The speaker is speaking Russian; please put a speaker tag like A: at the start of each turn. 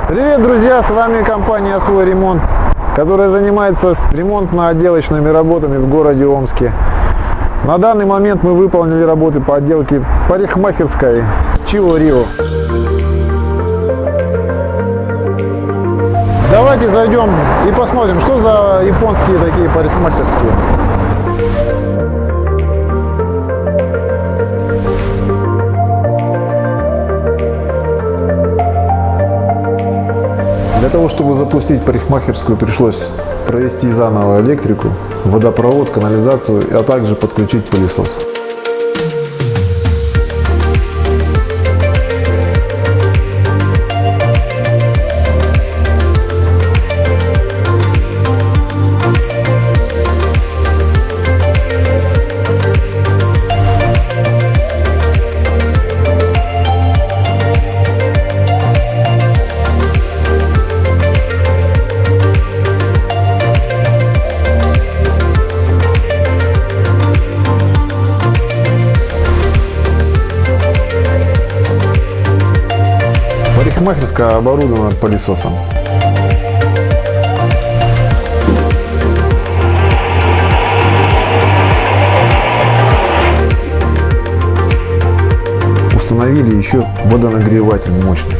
A: Привет, друзья! С вами компания «Свой ремонт», которая занимается ремонтно-отделочными работами в городе Омске. На данный момент мы выполнили работы по отделке парикмахерской Чио Рио. Давайте зайдем и посмотрим, что за японские такие парикмахерские. Для того, чтобы запустить парикмахерскую, пришлось провести заново электрику, водопровод, канализацию, а также подключить пылесос. Парикмахерская оборудована пылесосом. Установили еще водонагреватель мощный.